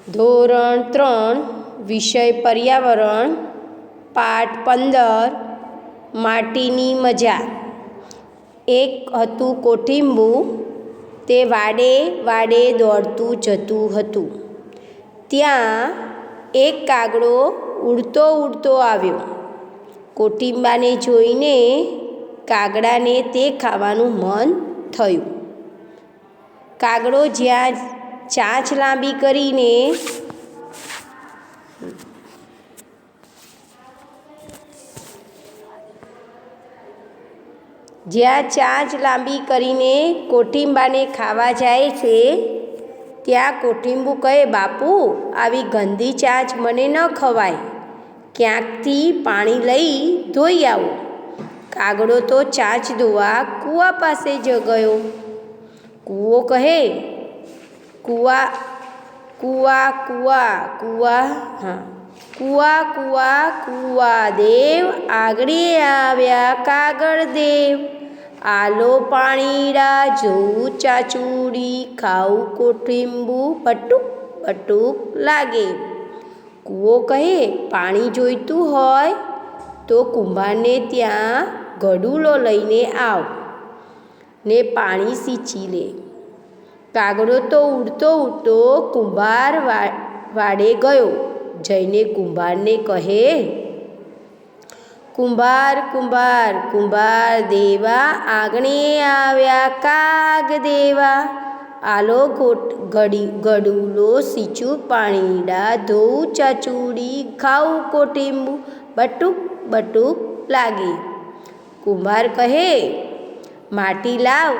ધોરણ 3 વિષય પર્યાવરણ પાઠ 15 માટીની મજા। એક હતું કોઠીંબુ, તે વાડે વાડે દોડતું જતું હતું। ત્યાં એક કાગડો ઉડતો ઉડતો આવ્યો। કોઠીંબાને જોઈને કાગડાને તે ખાવાનું મન થયું। કાગડો જ્યાં ચાંચ લાંબી કરીને કોઠીંબાને ખાવા જાય છે, ત્યાં કોઠીંબુ કહે, બાપુ, આવી ગંદી ચાંચ મને ન ખવાય, ક્યાંકથી પાણી લઈ ધોઈ આવો। કાગડો તો ચાંચ ધોવા કૂવા પાસે જ ગયો। કૂવો કહે, કૂવા કૂવા કૂવા કૂવા હા કૂવા કૂવા કૂવા દેવ, આગળે આવ્યા કાગળ દેવ। આલો પાણીડા, જોઉં ચાચુડી, ખાવું કોઠીંબુ, બટુક બટુક લાગે। કૂવો કહે, પાણી જોઈતું હોય તો કુંભારને ત્યાં ગડુલો લઈને આવ ને પાણી સીંચી લે। કાગડો તો ઉડતો ઉડતો કુંભાર વાડે ગયો। જઈને કુંભારને કહે, કુંભાર કુંભાર કુંભાર દેવા, આંગણે આવ્યા કાગ દેવા। આલો ગડુલો, સીંચું પાણીડા, ધોઉં ચાચુડી, ખાવું કોઠીંબુ, બટુક બટુક લાગે। કુંભાર કહે, માટી લાવ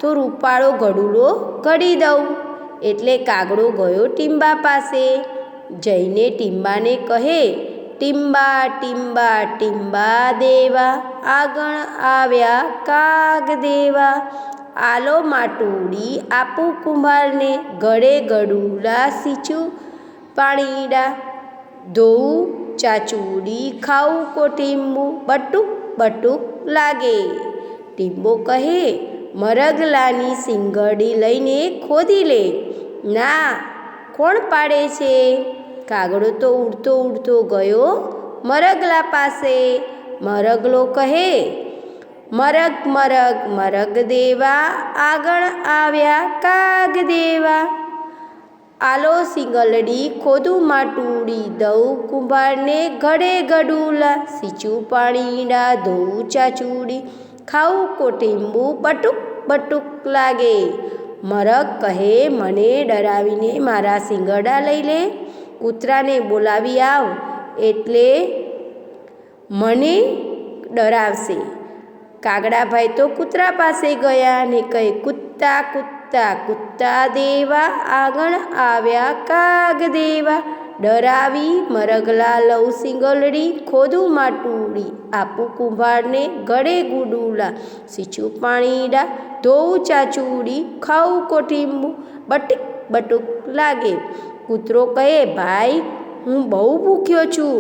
તો રૂપાળો ગડુલો ઘડી દઉં। એટલે કાગડો ગયો ટીંબા પાસે। જઈને ટીંબાને કહે, ટીંબા ટીંબા ટીંબા દેવા, આગળ આવ્યા કાગ દેવા। આલો માટુડી, આપું કુંભારને, ગળે ગડુલા, સીંચું પાણીડા, ધોઉં ચાચુડી, ખાવું કોઠીંબુ, બટુક બટુક લાગે। ટીંબો કહે, મરગલાની સિંગડી લઈને ખોદી લે। ના, કોણ પાડે છે? કાગડો તો ઉડતો ઉડતો ગયો મરગલા પાસે। મરગલો કહે, મરગ મરગ મરગ દેવા, આગળ આવ્યા કાગ દેવા। આલો સિંગલડી, ખોદું માટુડી, દઉં કુંભારને, ગળે ગડુલા, સીંચું પાણીડા, ધોઉં ચાચુડી, ખાવું કોઠીંબુ, બટુક બટુક લાગે। મરગ કહે, મને ડરાવીને મારા સિંગડા લઈ લે, કૂતરાને બોલાવી આવ એટલે મને ડરાવશે। કાગડાભાઈ તો કૂતરા પાસે ગયા ને કહે, કૂતા કૂતા કૂતા દેવા, આગળ આવ્યા કાગ દેવા। ડરાવી મરગલા, લઉં સિંગલડી, ખોદું માટુડી, આપું કુંભારને, ગળે ગુડુલા, સીંચું પાણીડા, ધોઉં ચાચુડી, ખાવું કોઠીંબુ, બટીક બટુક લાગે। કૂતરો કહે, ભાઈ, હું બહુ ભૂખ્યો છું,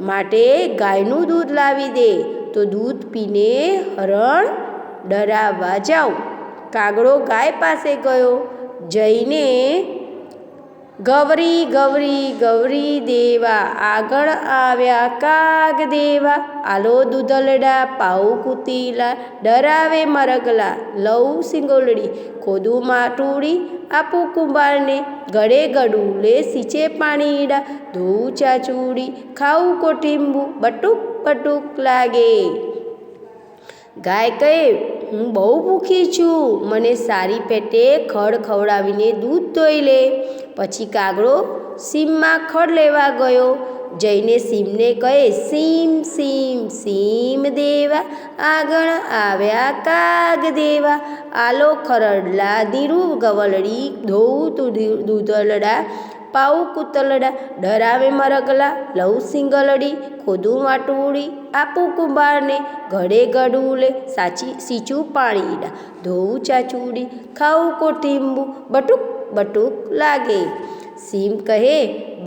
માટે ગાયનું દૂધ લાવી દે તો દૂધ પીને હરણ ડરાવવા જાઉં। કાગડો ગાય પાસે ગયો। જઈને ગવરી ગવરી ગવરી દેવા, આગળ આવ્યા કાગ દેવા। આલો દૂધલડા, પાઉં કૂતીલા, ડરાવે મરગલા, લઉં સિંગોલડી, ખોદું માટુડી, આપું કુંભારને, ગળે ગડુલે, સીંચે પાણીડા, ધોઉં ચાચુડી, ખાવું કોઠીંબુ, બટુક બટુક લાગે। ગાય કહે, હું બહુ ભૂખી છું, મને સારી પેટે ખડ ખવડાવીને દૂધ દોઈ લે। પછી કાગડો સીમમાં ખડ લેવા ગયો। જઈને સીમને કહે, સીમ સીમ સીમ દેવા, આગળ આવ્યા કાગ દેવા। આલો ખરડલા, દીરું ગવલડી, ધોઉં દૂધલડા, પાઉં કૂતલડા, ડરાવે મરગલા, લઉં સિંગલડી, ખોદું માટુડી, આપું કુંભારને, ગળે ગડુલે, સીંચું પાણીડા, ધોઉં ચાચુડી, ખાવું કોઠીંબુ, બટુક બટુક લાગે। સીમ કહે,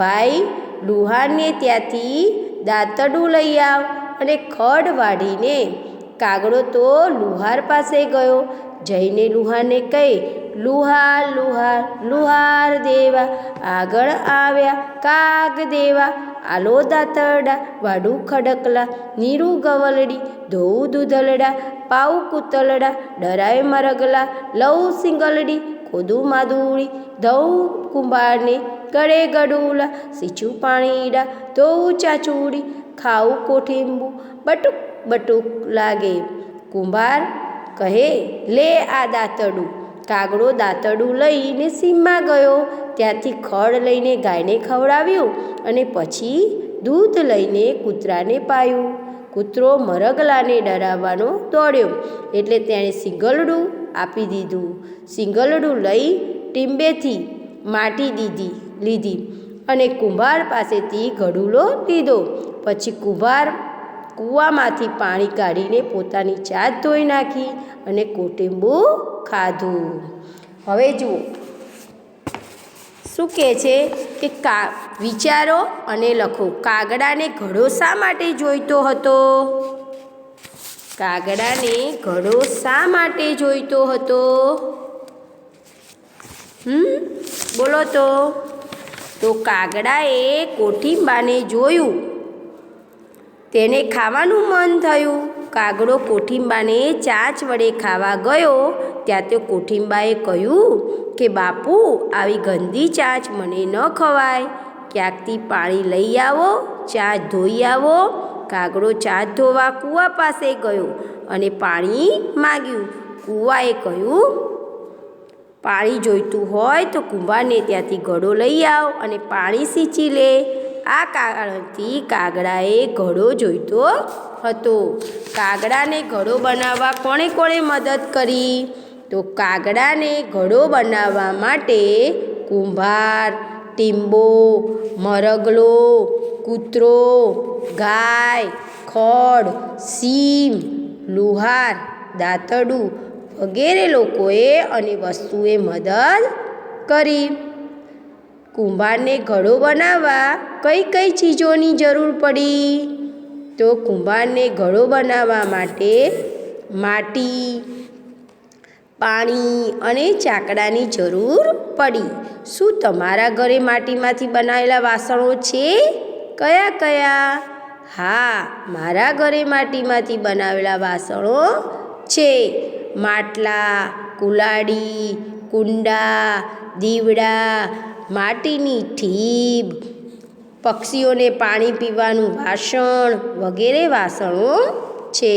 ભાઈ, લુહારને ત્યાંથી દાંતરડું લઈ આવ અને ખડ વાઢીને। કાગડો તો લુહાર પાસે ગયો। જઈને લુહારને કહે, લુહાર લુહાર લુહાર દેવા, આગળ આવ્યા કાગ દેવા, આલો દાતરડા વાડું ખડકલા, નીરું ગવલડી ધોવું દૂધલડા, પાઉં કૂતલડા ડરાવે મરગલા, લઉં સિંગલડી ખોદું માદુડી, ધઉં કુંભારને ગળે ગડુલા, સીંચું પાણીડા ધોવું ચાચુડી, ખાવું કોઠીંબું બટુક બટુક લાગે. કુંભાર કહે, લે આ દાંતરડું. કાગડો દાંતરડું લઈને સીમમાં ગયો, ત્યાંથી ખડ લઈને ગાયને ખવડાવ્યું અને પછી દૂધ લઈને કૂતરાને પાયું. કૂતરો મરગલાને ડરાવવાનો દોડ્યો એટલે તેણે સિંગલડું આપી દીધું. સિંગલડું લઈ ટીંબેથી માટી લીધી અને કુંભાર પાસેથી ઘડુલો લીધો. પછી કુંભાર કૂવામાંથી પાણી કાઢીને પોતાની ચાંચ ધોઈ નાખી અને કોઠીંબું ખાધું. હવે જુઓ શું કહે છે કે વિચારો અને લખો. કાગડાને ઘડો શા માટે જોઈતો હતો? કાગડાને ઘડો શા માટે જોઈતો હતો? બોલો તો કાગડાએ કોઠીંબાને જોયું, તેને ખાવાનું મન થયું. કાગડો કોઠીંબાને ચાંચ વડે ખાવા ગયો ત્યાં તો કોઠીંબાએ કહ્યું કે બાપુ, આવી ગંદી ચાંચ મને ન ખવાય, ક્યાંકથી પાણી લઈ આવો, ચાંચ ધોઈ આવો. કાગડો ચાંચ ધોવા કૂવા પાસે ગયો અને પાણી માગ્યું. કૂવાએ કહ્યું, પાણી જોઈતું હોય તો કુંભારને ત્યાંથી ઘડો લઈ આવ અને પાણી સીંચી લે. આ કારણથી કાગડાએ ઘડો જોઈતો હતો. કાગડાને ઘડો બનાવવા કોણે મદદ કરી? તો કાગડાને ઘડો બનાવવા માટે કુંભાર, ટીંબો, મરગલો, કૂતરો, ગાય, ખડ, સીમ, લુહાર, દાંતરડું વગેરે લોકોએ અને વસ્તુએ મદદ કરી. કુંભારને ઘડો બનાવવા કઈ ચીજોની જરૂર પડી? તો કુંભારને ઘડો બનાવવા માટે માટી, પાણી અને ચાકડાની જરૂર પડી. શું તમારા ઘરે માટીમાંથી બનાવેલા વાસણો છે? કયા કયા? હા, મારા ઘરે માટીમાંથી બનાવેલા વાસણો છે. માટલા, કુલાડી, કુંડા, દીવડા, માટીની ઠીબ, પક્ષીઓને પાણી પીવાનું વાસણ વગેરે વાસણો છે.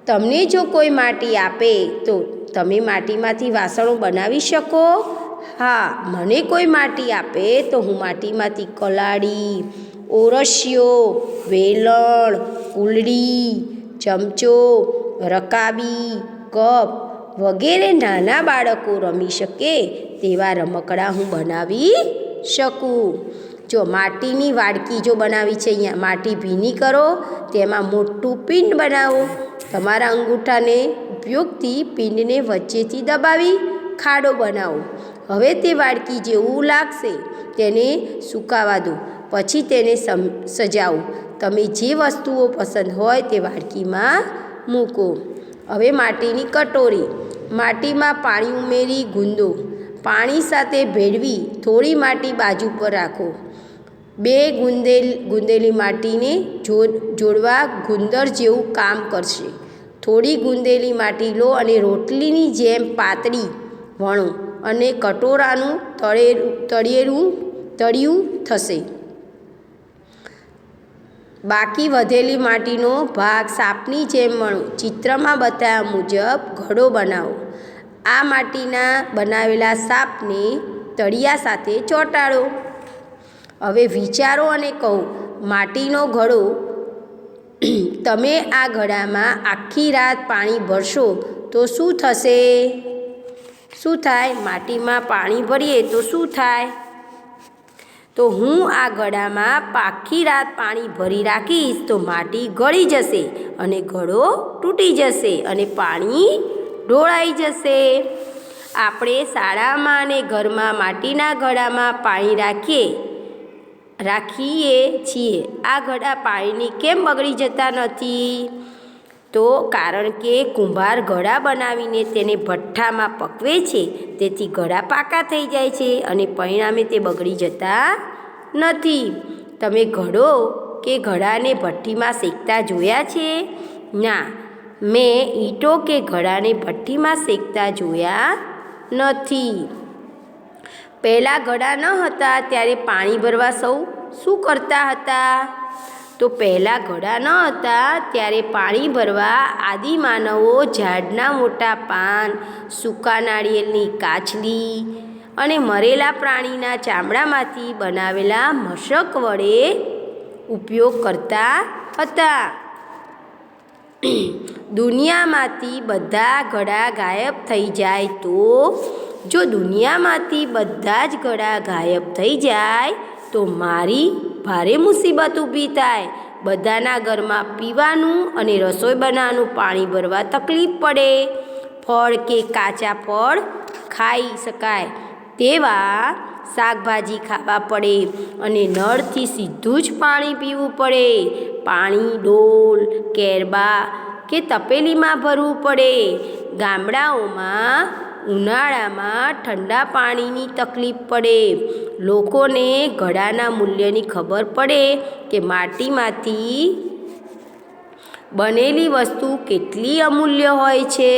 તમને જો કોઈ માટી આપે તો તમે માટીમાંથી વાસણો બનાવી શકો? હા, મને કોઈ માટી આપે તો હું માટીમાંથી કલાડી, ઓરસિયો, વેલણ, કુલડી, ચમચો, રકાબી, કપ વગેરે નાના બાળકો રમી શકે તેવા રમકડાં હું બનાવી શકું. જો માટીની વાડકી જો બનાવી છે, અહીંયા માટી ભીની કરો, તેમાં મોટું પિંડ બનાવો. તમારા અંગૂઠાને ઉપયોગથી પિંડને વચ્ચેથી દબાવી ખાડો બનાવો. હવે તે વાડકી જેવું લાગશે, તેને સુકાવા દો, પછી તેને સજાવો. તમે જે વસ્તુઓ પસંદ હોય તે વાડકીમાં મૂકો. હવે માટીની કટોરી, માટીમાં પાણી ઉમેરી ગૂંદો. પાણી સાથે ભેળવી થોડી માટી બાજુ પર રાખો. બે ગુંદેલી માટીને જોડવા ગુંદર જેવું કામ કરશે. થોડી ગુંદેલી માટી લો અને રોટલીની જેમ પાતળી વણો અને કટોરાનું તળિયું થશે. બાકી વધેલી માટીનો ભાગ સાપની જેમ વણો. ચિત્રમાં બતાવ્યા મુજબ ઘડો બનાવો. આ માટીના બનાવેલા સાપને તળિયા સાથે ચોંટાડો. હવે વિચારો અને કહો, માટીનો ઘડો, તમે આ ઘડામાં આખી રાત પાણી ભરશો તો શું થશે? શું થાય? માટીમાં પાણી ભરીએ તો શું થાય? તો હું આ ઘડામાં આખી રાત પાણી ભરી રાખીશ તો માટી ગળી જશે અને ઘડો તૂટી જશે અને પાણી ઢોળાઈ જશે. આપણે શાળામાં અને ઘરમાં માટીના ઘડામાં પાણી રાખીએ છીએ. આ ઘડા પાણીની કેમ બગડી જતા નથી? તો કારણ કે કુંભાર ઘડા બનાવીને તેને ભઠ્ઠામાં પકવે છે, તેથી ઘડા પાકા થઈ જાય છે અને પરિણામે તે બગડી જતા નથી. તમે ઘડો કે ઘડાને ભઠ્ઠીમાં શેકતા જોયા છે? ના, મેં ઈંટો કે ઘડાને ભઠ્ઠીમાં શેકતા જોયા નથી. પહેલાં ઘડા ન હતા ત્યારે પાણી ભરવા સૌ શું કરતા હતા? તો પહેલાં ઘડા ન હતા ત્યારે પાણી ભરવા આદિમાનવો ઝાડના મોટા પાન, સૂકા નાળિયેરની કાચલી અને મરેલા પ્રાણીના ચામડામાંથી બનાવેલા મશક વડે ઉપયોગ કરતા હતા. દુનિયામાંથી બધા ઘડા ગાયબ થઈ જાય તો, જો દુનિયામાંથી બધા જ ઘડા ગાયબ થઈ જાય તો મારી ભારે મુસીબત ઊભી થાય. બધાના ઘરમાં પીવાનું અને રસોઈ બનાવવાનું પાણી ભરવા તકલીફ પડે. ફળ કે કાચા ફળ ખાઈ શકાય તેવા શાકભાજી ખાવા પડે અને નળથી સીધું જ પાણી પીવું પડે. પાણી ડોલ, કેરબા કે તપેલીમાં ભરવું પડે. ગામડાઓમાં ઉનાળામાં ઠંડા પાણીની તકલીફ પડે. લોકોને ઘડાના મૂલ્યની ખબર પડે કે માટીમાંથી બનેલી વસ્તુ કેટલી અમૂલ્ય હોય છે.